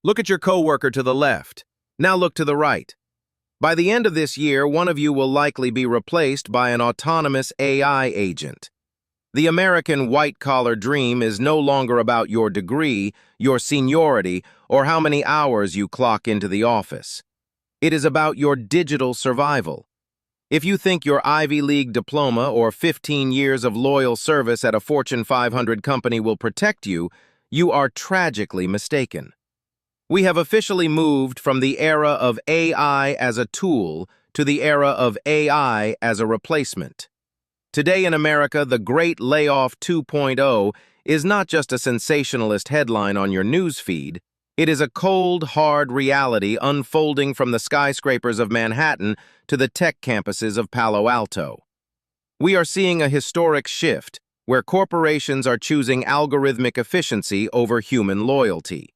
Look at your coworker to the left. Now look to the right. By the end of this year, one of you will likely be replaced by an autonomous AI agent. The American white-collar dream is no longer about your degree, your seniority, or how many hours you clock into the office. It is about your digital survival. If you think your Ivy League diploma or 15 years of loyal service at a Fortune 500 company will protect you, you are tragically mistaken. We have officially moved from the era of AI as a tool to the era of AI as a replacement. Today in America, the Great Layoff 2.0 is not just a sensationalist headline on your news feed. It is a cold, hard reality unfolding from the skyscrapers of Manhattan to the tech campuses of Palo Alto. We are seeing a historic shift where corporations are choosing algorithmic efficiency over human loyalty.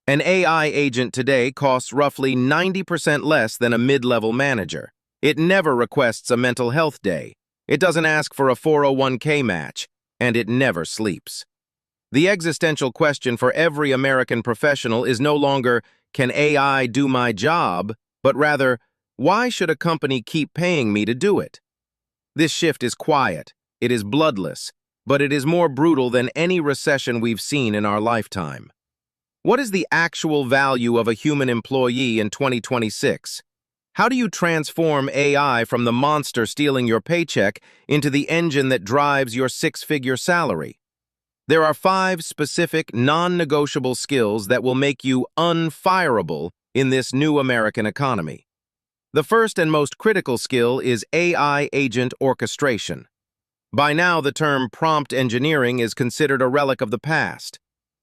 An AI agent today costs roughly 90% less than a mid-level manager. It never requests a mental health day. It doesn't ask for a 401k match, and it never sleeps. The existential question for every American professional is no longer, can AI do my job, but rather, why should a company keep paying me to do it? This shift is quiet, it is bloodless, but it is more brutal than any recession we've seen in our lifetime. What is the actual value of a human employee in 2026? How do you transform AI from the monster stealing your paycheck into the engine that drives your six-figure salary? There are 5 specific, non-negotiable skills that will make you unfireable in this new American economy. The first and most critical skill is AI agent orchestration. By now, the term prompt engineering is considered a relic of the past.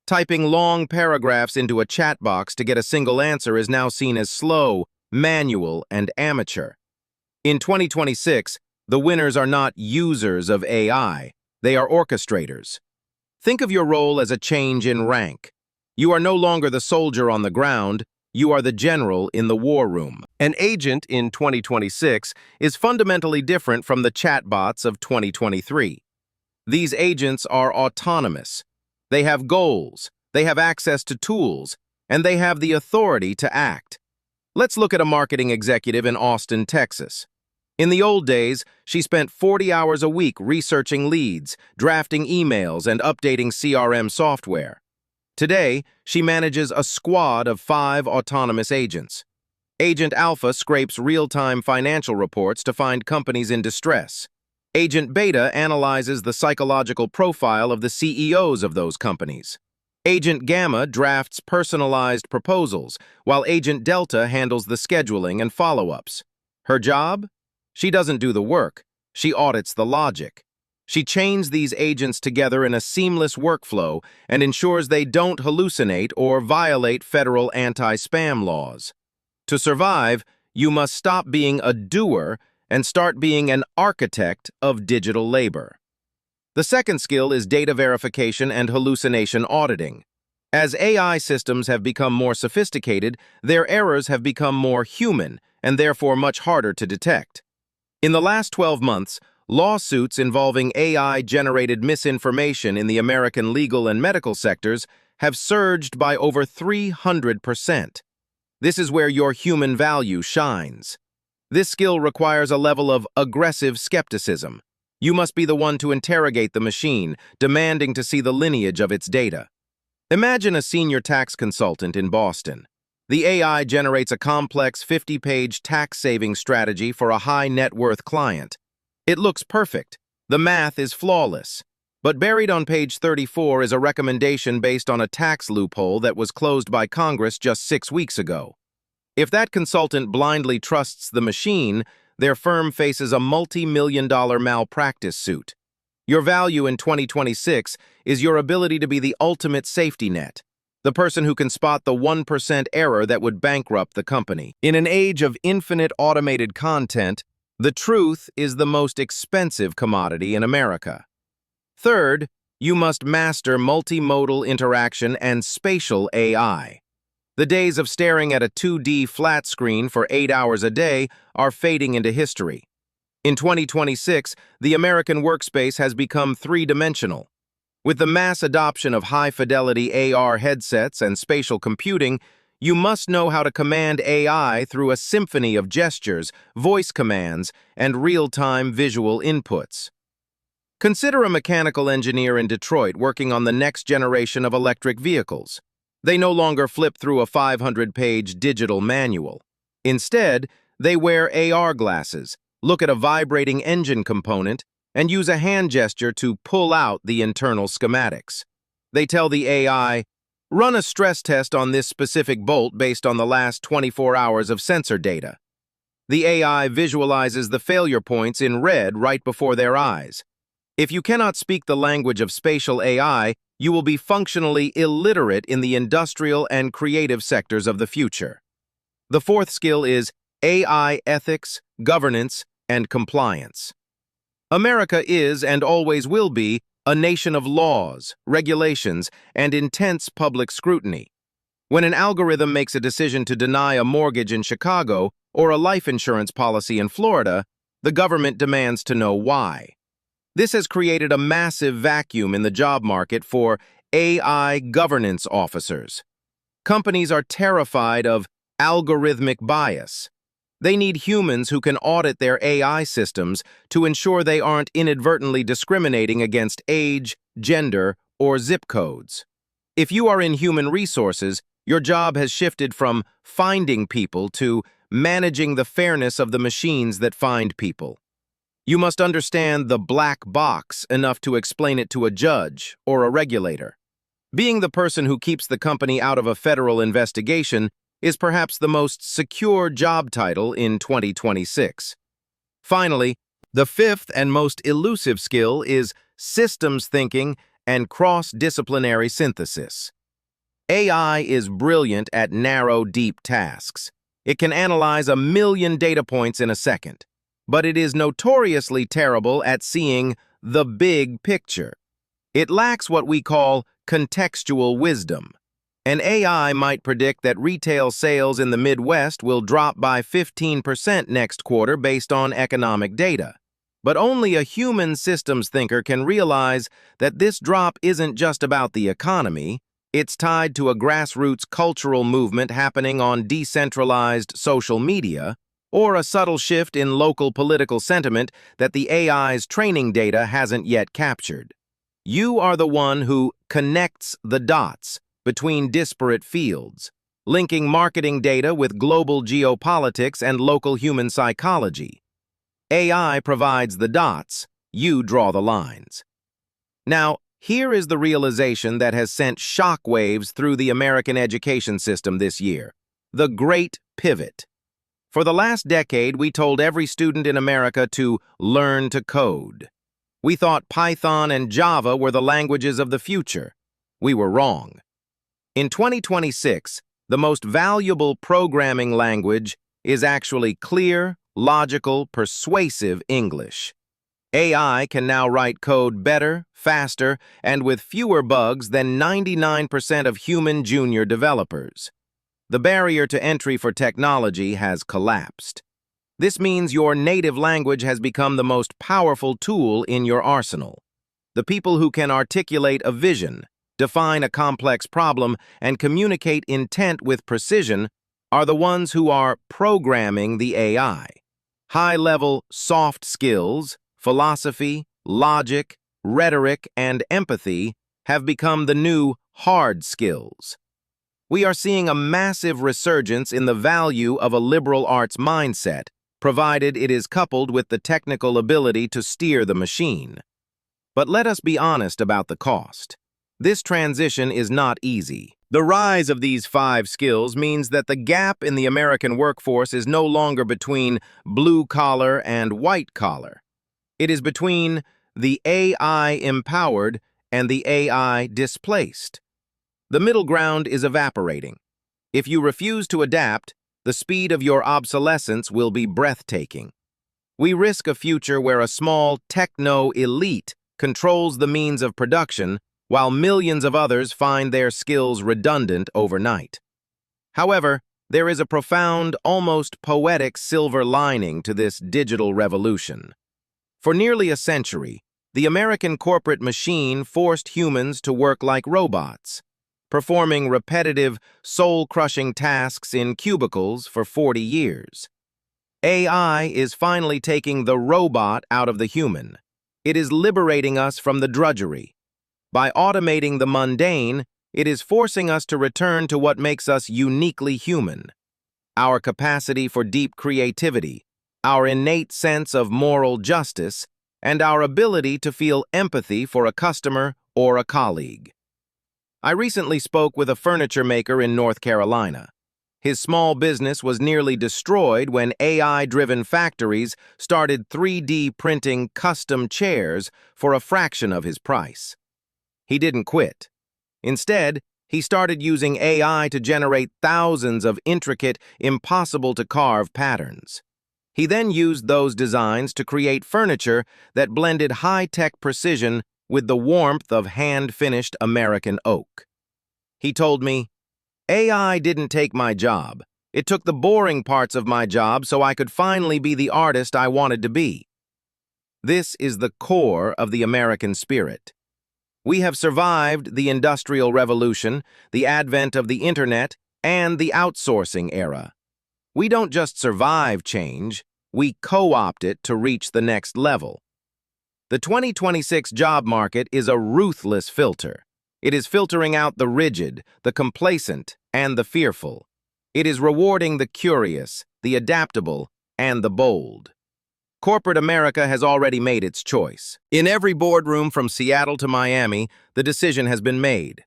Typing long paragraphs into a chat box to get a single answer is now seen as slow, manual, and amateur. In 2026, the winners are not users of AI, they are orchestrators. Think of your role as a change in rank. You are no longer the soldier on the ground, you are the general in the war room. An agent in 2026 is fundamentally different from the chatbots of 2023. These agents are autonomous. They have goals, they have access to tools, and they have the authority to act. Let's look at a marketing executive in Austin, Texas. In the old days, she spent 40 hours a week researching leads, drafting emails, and updating CRM software. Today, she manages a squad of 5 autonomous agents. Agent Alpha scrapes real-time financial reports to find companies in distress. Agent Beta analyzes the psychological profile of the CEOs of those companies. Agent Gamma drafts personalized proposals, while Agent Delta handles the scheduling and follow-ups. Her job? She doesn't do the work. She audits the logic. She chains these agents together in a seamless workflow and ensures they don't hallucinate or violate federal anti-spam laws. To survive, you must stop being a doer and start being an architect of digital labor. The second skill is data verification and hallucination auditing. As AI systems have become more sophisticated, their errors have become more human and therefore much harder to detect. In the last 12 months, lawsuits involving AI-generated misinformation in the American legal and medical sectors have surged by over 300%. This is where your human value shines. This skill requires a level of aggressive skepticism. You must be the one to interrogate the machine, demanding to see the lineage of its data. Imagine a senior tax consultant in Boston. The AI generates a complex 50-page tax-saving strategy for a high-net-worth client. It looks perfect. The math is flawless. But buried on page 34 is a recommendation based on a tax loophole that was closed by Congress just 6 weeks ago. If that consultant blindly trusts the machine, their firm faces a multi-million-dollar malpractice suit. Your value in 2026 is your ability to be the ultimate safety net, the person who can spot the 1% error that would bankrupt the company. In an age of infinite automated content, the truth is the most expensive commodity in America. Third, you must master multimodal interaction and spatial AI. The days of staring at a 2D flat screen for 8 hours a day are fading into history. In 2026, the American workspace has become three-dimensional. With the mass adoption of high-fidelity AR headsets and spatial computing, You must know how to command AI through a symphony of gestures, voice commands, and real-time visual inputs. Consider a mechanical engineer in Detroit working on the next generation of electric vehicles. They no longer flip through a 500-page digital manual. Instead, they wear AR glasses, look at a vibrating engine component, and use a hand gesture to pull out the internal schematics. They tell the AI, "Run a stress test on this specific bolt based on the last 24 hours of sensor data." The AI visualizes the failure points in red right before their eyes. If you cannot speak the language of spatial AI, you will be functionally illiterate in the industrial and creative sectors of the future. The fourth skill is AI ethics, governance, and compliance. America is and always will be a nation of laws, regulations, and intense public scrutiny. When an algorithm makes a decision to deny a mortgage in Chicago or a life insurance policy in Florida, the government demands to know why. This has created a massive vacuum in the job market for AI governance officers. Companies are terrified of algorithmic bias. They need humans who can audit their AI systems to ensure they aren't inadvertently discriminating against age, gender, or zip codes. If you are in human resources, your job has shifted from finding people to managing the fairness of the machines that find people. You must understand the black box enough to explain it to a judge or a regulator. Being the person who keeps the company out of a federal investigation is perhaps the most secure job title in 2026. Finally, the fifth and most elusive skill is systems thinking and cross-disciplinary synthesis. AI is brilliant at narrow, deep tasks. It can analyze 1,000,000 data points in a second. But it is notoriously terrible at seeing the big picture. It lacks what we call contextual wisdom. An AI might predict that retail sales in the Midwest will drop by 15% next quarter based on economic data. But only a human systems thinker can realize that this drop isn't just about the economy. It's tied to a grassroots cultural movement happening on decentralized social media, or a subtle shift in local political sentiment that the AI's training data hasn't yet captured. You are the one who connects the dots between disparate fields, linking marketing data with global geopolitics and local human psychology. AI provides the dots, you draw the lines. Now, here is the realization that has sent shockwaves through the American education system this year: the Great Pivot. For the last decade, we told every student in America to learn to code. We thought Python and Java were the languages of the future. We were wrong. In 2026, the most valuable programming language is actually clear, logical, persuasive English. AI can now write code better, faster, and with fewer bugs than 99% of human junior developers. The barrier to entry for technology has collapsed. This means your native language has become the most powerful tool in your arsenal. The people who can articulate a vision, define a complex problem, and communicate intent with precision are the ones who are programming the AI. High-level soft skills, philosophy, logic, rhetoric, and empathy have become the new hard skills. We are seeing a massive resurgence in the value of a liberal arts mindset, provided it is coupled with the technical ability to steer the machine. But let us be honest about the cost. This transition is not easy. The rise of these 5 skills means that the gap in the American workforce is no longer between blue-collar and white-collar. It is between the AI-empowered and the AI-displaced. The middle ground is evaporating. If you refuse to adapt, the speed of your obsolescence will be breathtaking. We risk a future where a small techno-elite controls the means of production, while millions of others find their skills redundant overnight. However, there is a profound, almost poetic silver lining to this digital revolution. For nearly a century, the American corporate machine forced humans to work like robots. performing repetitive, soul-crushing tasks in cubicles for 40 years. AI is finally taking the robot out of the human. It is liberating us from the drudgery. By automating the mundane, it is forcing us to return to what makes us uniquely human: our capacity for deep creativity, our innate sense of moral justice, and our ability to feel empathy for a customer or a colleague. I recently spoke with a furniture maker in North Carolina. His small business was nearly destroyed when AI-driven factories started 3D printing custom chairs for a fraction of his price. He didn't quit. Instead, he started using AI to generate thousands of intricate, impossible-to-carve patterns. He then used those designs to create furniture that blended high-tech precision with the warmth of hand-finished American oak. He told me, "AI didn't take my job. It took the boring parts of my job so I could finally be the artist I wanted to be." This is the core of the American spirit. We have survived the Industrial Revolution, the advent of the Internet, and the outsourcing era. We don't just survive change, we co-opt it to reach the next level. The 2026 job market is a ruthless filter. It is filtering out the rigid, the complacent, and the fearful. It is rewarding the curious, the adaptable, and the bold. Corporate America has already made its choice. In every boardroom from Seattle to Miami, the decision has been made.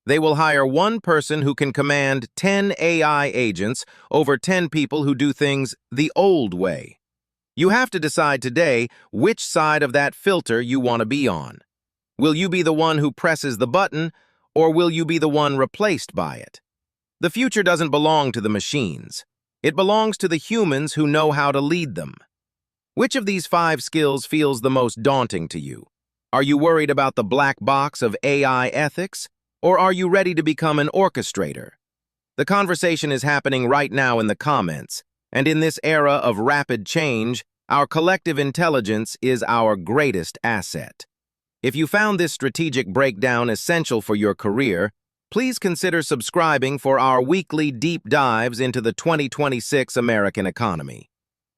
They will hire one person who can command 10 AI agents over 10 people who do things the old way. You have to decide today which side of that filter you want to be on. Will you be the one who presses the button, or will you be the one replaced by it? The future doesn't belong to the machines. It belongs to the humans who know how to lead them. Which of these 5 skills feels the most daunting to you? Are you worried about the black box of AI ethics, or are you ready to become an orchestrator? The conversation is happening right now in the comments, and in this era of rapid change, our collective intelligence is our greatest asset. If you found this strategic breakdown essential for your career, please consider subscribing for our weekly deep dives into the 2026 American economy.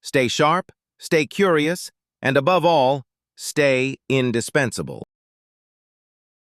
Stay sharp, stay curious, and above all, stay indispensable.